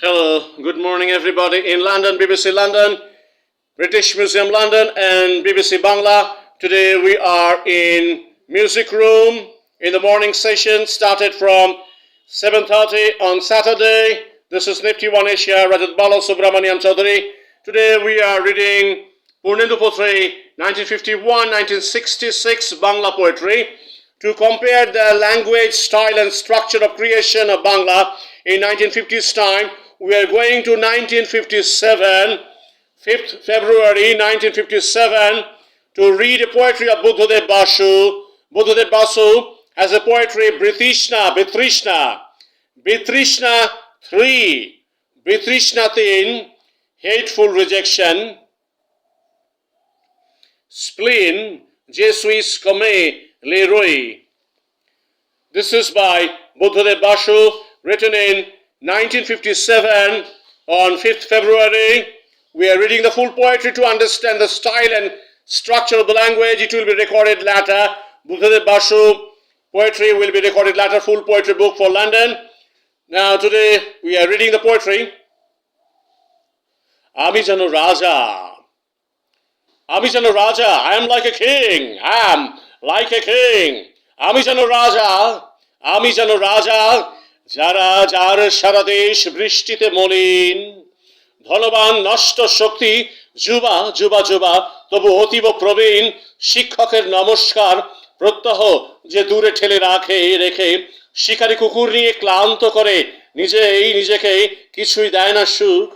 Hello, good morning everybody in London, BBC London, British Museum London and BBC Bangla. Today we are in music room in the morning session, started from 7:30 on Saturday. This is Nifty 1 Asia, Rajat Bala Subramaniam Chaudhary. Today we are reading Purnnendu Patri 1951-1966 Bangla poetry to compare the language, style and structure of creation of Bangla in 1950s time. We are going to 1957, 5th February 1957, to read a poetry of Buddhadev Basu. Buddhadev Basu has a poetry, Bitrishna 3, Bitrishna 3, hateful rejection, spleen, Je suis comme le roi. This is by Buddhadev Basu, written in 1957 on 5th February. We are reading the full poetry to understand the style and structure of the language. It will be recorded later. Buddhadev Basu poetry will be recorded later, full poetry book for London. Now today we are reading the poetry. Ami jano Raja. Ami jano Raja. I am like a king. I am like a king. Ami jano Raja. Ami jano Raja. যারা যার সারা দেশ বৃষ্টিতে মলিন, ধনবান নষ্ট শক্তি যুবা যুবা যুবা তবু অতীব প্রবীণ, শিক্ষকের নমস্কার প্রত্যহ যে দূরে ঠেলে রেখে শিকারী কুকুর নিয়ে ক্লান্ত করে নিজেই নিজেকে কিছুই দেয় না সুখ,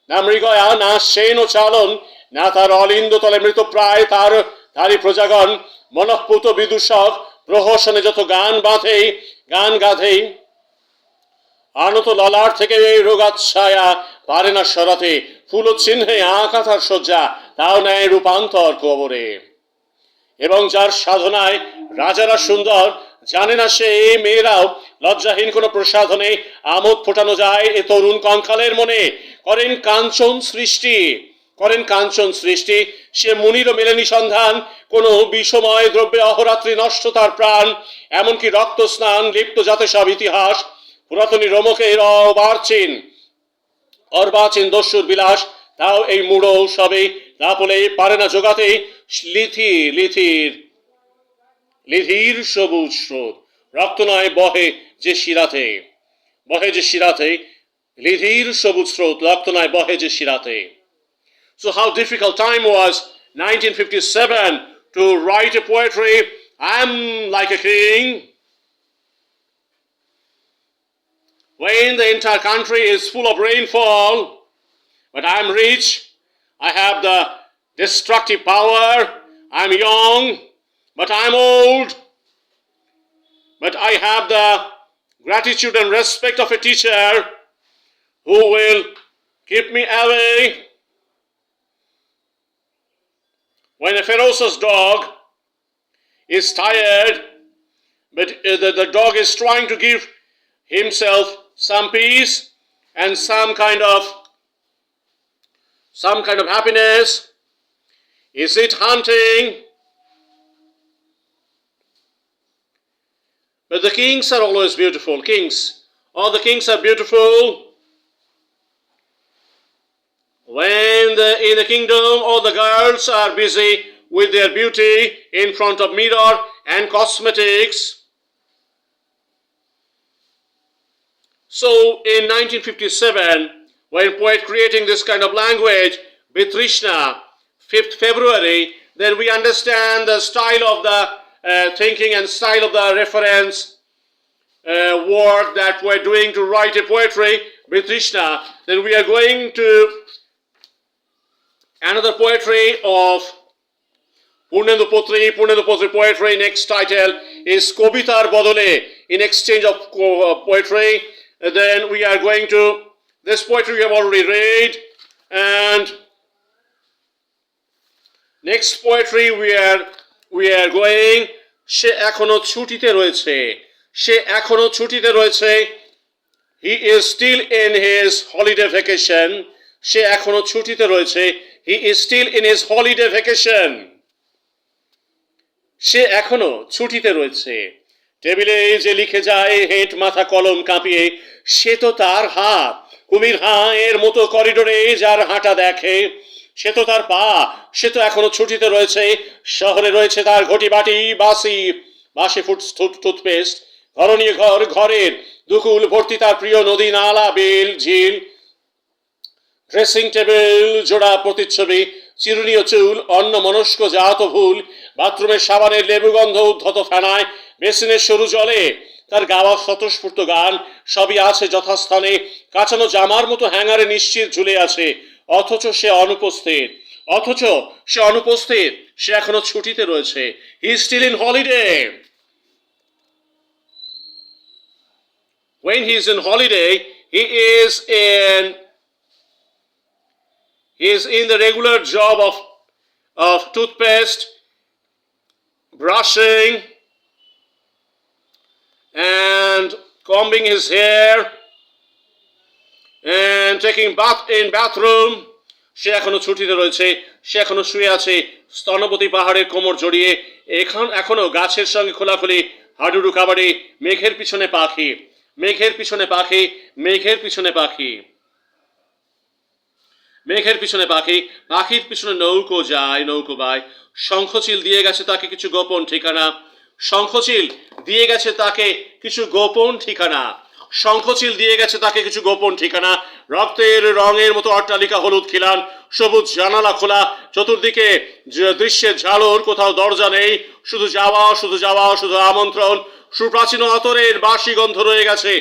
না মৃগয়া না সেন ও চালন, না তার অলিন্দ তলে মৃতপ্রায় তারই প্রজাগণ মনঃপুত বিদূষক প্রহসনে যত গান গাধে আনত ললার থেকে এই রোগাচ্ছায়া পারে না সরাতে, ফুল চিহ্নে আকাথার শয্যা তাও নেয় রূপান্তর কবরে। এবং যার সাধনায় রাজারা সুন্দর, জানে না সে মেয়েরাও লজ্জাহীন কোনো প্রসাধনে আমোদ ফোটানো যায় এ তরুণ কঙ্কালের মনে। করেন কাঞ্চন সৃষ্টি, সে মুনিরও মেলেনি সন্ধান, কোনো বিষময় দ্রব্যে অহরাত্রি নষ্ট তার প্রাণ, এমনকি রক্ত স্নান লিপ্ত যাতে সব ইতিহাস, পুরাতনী রোমকের অর্বাচীন দস্যুর বিলাস, তাও এই মূঢ় সবে না বলে পারে না জোগাতে লিথির সবুজ স্রোত, রক্ত নয় বহে যে শিরাতে, লিথির সবুজ স্রোত, রক্ত নয় বহে যে শিরাতে। So how difficult time was 1957 to write a poetry, I am like a king, when the entire country is full of rainfall, but I am rich, I have the destructive power, I am young, but I am old, but I have the gratitude and respect of a teacher who will keep me away. When a ferocious dog is tired, but the dog is trying to give himself some peace and some kind of happiness, is it hunting? But the kings are always beautiful. All the kings are beautiful. When in the kingdom all the girls are busy with their beauty in front of mirror and cosmetics. So in 1957, when poet creating this kind of language, Bitrishna, 5th February, then we understand the style of the thinking and style of the reference work that we're doing to write a poetry, Bitrishna. Then we are going to another poetry of Purnnendu Patri poetry. Next title is Kobitar Bodole, in exchange of poetry. Then we are going to, this poetry we have already read, and next poetry we are going, she ekhono ছুটিতে রয়েছে, he is still in his holiday vacation, he is still in his holiday vacation, সে এখনো ছুটিতে রয়েছে, টেবিলে যে লিখে যায় হেঁট মাথা কলম কাঁপিয়ে, সে তো তার হাত কুমির হাঁয়ের মতো করিডোরে যার হাঁটা দেখে, সে তো তার পা, সে তো এখনো ছুটিতে রয়েছে। শহরে রয়েছে তার ঘটি বাটি, বাসি বাসি টুথপেস্ট, ঘরনীয় ঘরের দুকুল ভর্তি তার প্রিয় নদী, নালা, বিল, ঝিল, ড্রেসিং টেবিল, জোড়া প্রতিচ্ছবি, চিরুনীয় চুল, অন্য মনস্ক জাত ভুল, বাথরুমের সাবানের লেবুগন্ধ, উদ্ধত ফেনায়, বেসিনের সরু জলে তার গাওয়া স্বতঃস্ফূর্ত গান, সবই আছে যথাস্থানে, কাঁচানো জামার মতো হ্যাঙ্গারে নিশ্চিত ঝুলে আছে। অথচ সে অনুপস্থিত, অথচ সে অনুপস্থিত, সে এখনো ছুটিতে রয়েছে। He is still in holiday. When he is in holiday, he is in the regular job of toothpaste, brushing, and combing his hair, and taking bath in bathroom. সে এখনো ছুটিতে রয়েছে, সে এখনো শুয়ে আছে স্তনপতি পাহাড়ের কোমর জড়িয়ে, এখনো গাছের সঙ্গে খোলাখুলি হাডুডু কাবাডি, মেঘের পিছনে পাখি, মেঘের পিছনে পাখি, মেঘের পিছনে পাখি, মেঘের পিছনে পাখি, পাখির পিছনে নৌকো যায়, নৌকো বায়। শঙ্খচিল দিয়ে গেছে তাকে কিছু গোপন ঠিকানা, শঙ্খচিল দিয়ে গেছে তাকে কিছু গোপন ঠিকানা, শঙ্খচিল দিয়ে গেছে তাকে কিছু গোপন ঠিকানা। রক্তের রঙের মতো অট্টালিকা, হলুদ খিলান, সবুজ জানালা খোলা, চতুর্দিকে দৃশ্যের ঝালর, কোথাও দরজা নেই, শুধু যাওয়া, শুধু যাওয়া, শুধু আমন্ত্রণ। সুপ্রাচীন অতরের বাসি গন্ধ রয়ে গেছে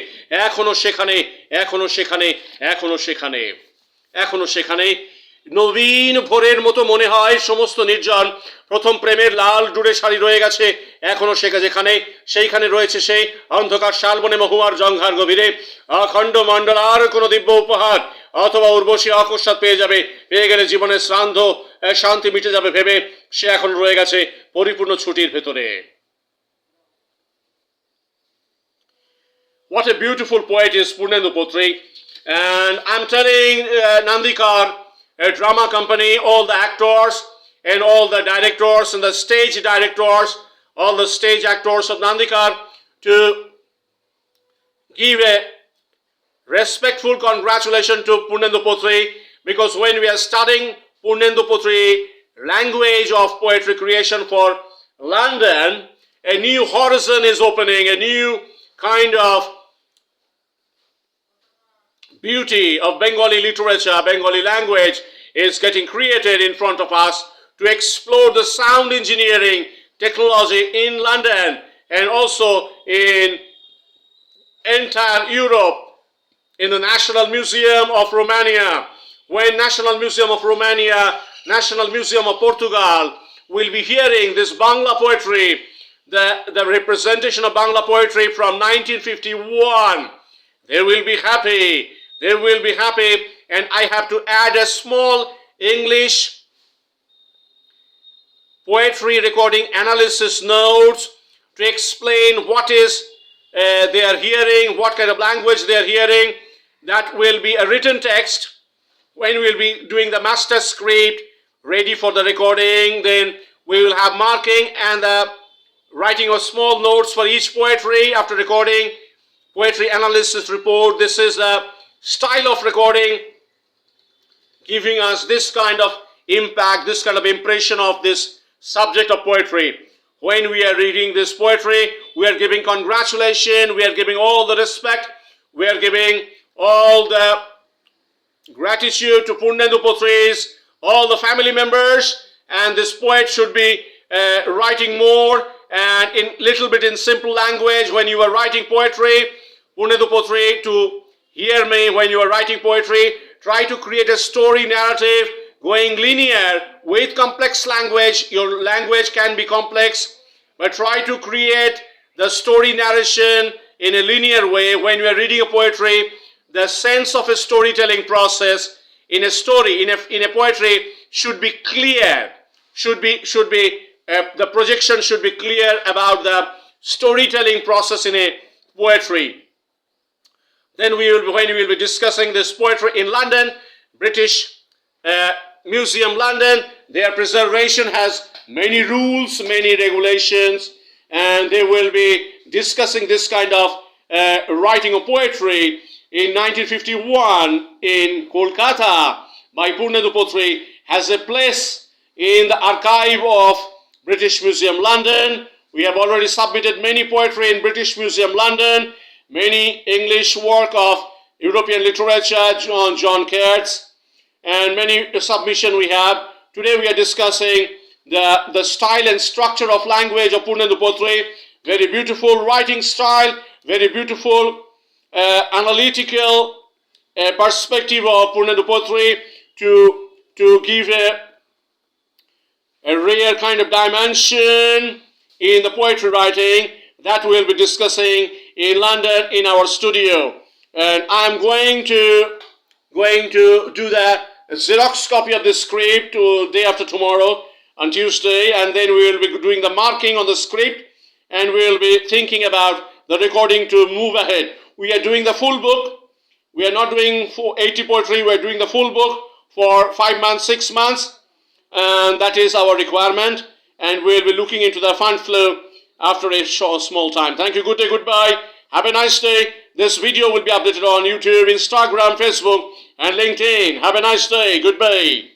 এখনো সেখানে, এখনো সেখানে, এখনো সেখানে, এখনো সেখানে। নবীন ভোরের মতো মনে হয় সমস্ত নির্জন। প্রথম প্রেমের লাল ডুরে শাড়ি রয়ে গেছে এখনো যেখানে, সেইখানে রয়েছে সেই অন্ধকার শালবনে মহুয়ার জঙ্ঘার গভীরে অখণ্ড মণ্ডলার কোনো দিব্য উপহার, অথবা উর্বশী অকস্মাৎ পেয়ে যাবে, পেয়ে গেলে জীবনের শ্রান্ত শান্তি মিটে যাবে ভেবে সে এখন রয়ে গেছে পরিপূর্ণ ছুটির ভেতরে। What a beautiful poet is Purnnendu Patri. And I'm telling Nandikar, a drama company, all the actors and all the directors and the stage directors, all the stage actors of Nandikar, to give a respectful congratulation to Purnnendu Patri, because when we are studying Purnnendu Patri language of poetry creation for London, a new horizon is opening, a new kind of beauty of Bengali literature, Bengali language is getting created in front of us to explore the sound engineering technology in London and also in entire Europe, in the National Museum of Romania. When National Museum of Romania, National Museum of Portugal will be hearing this Bangla poetry, the representation of Bangla poetry from 1951, they will be happy. They will be happy, and I have to add a small English poetry recording analysis notes to explain what is they are hearing, what kind of language they are hearing. That will be a written text when we will be doing the master script ready for the recording. Then we will have marking and the writing of small notes for each poetry after recording. Poetry analysis report. This is the style of recording, giving us this kind of impact, this kind of impression of this subject of poetry. When we are reading this poetry, we are giving congratulations, we are giving all the respect, we are giving all the gratitude to Purnnendu Patri's, all the family members, and this poet should be writing more and in little bit in simple language. When you are writing poetry, Purnnendu Patri, to hear me, when you are writing poetry, try to create a story narrative going linear with complex language. Your language can be complex, but try to create the story narration in a linear way. When you are reading a poetry, the sense of a storytelling process in a story, in a poetry should be clear, should be the projection should be clear about the storytelling process in a poetry. Then when we will be discussing this poetry in London, British Museum London, their preservation has many rules, many regulations, and they will be discussing this kind of writing of poetry in 1951 in Kolkata by Purnnendu Patri has a place in the archive of British Museum London. We have already submitted many poetry in British Museum London, many English work of European literature, John Keats, and many submission we have. Today we are discussing the style and structure of language of Purnnendu Patri. Very beautiful writing style, very beautiful analytical perspective of Purnnendu Patri to give a rare kind of dimension in the poetry writing that we'll be discussing in London in our studio. And I'm going to do the Xerox copy of the script day after tomorrow on Tuesday, and then we will be doing the marking on the script, and we will be thinking about the recording to move ahead. We are doing the full book. We are not doing 80 poetry. We are doing the full book for 5 months, 6 months, and that is our requirement. And we will be looking into the fund flow after a small time. Thank you. Good day. Goodbye. Have a nice day. This video will be updated on YouTube, Instagram, Facebook, and LinkedIn. Have a nice day. Goodbye.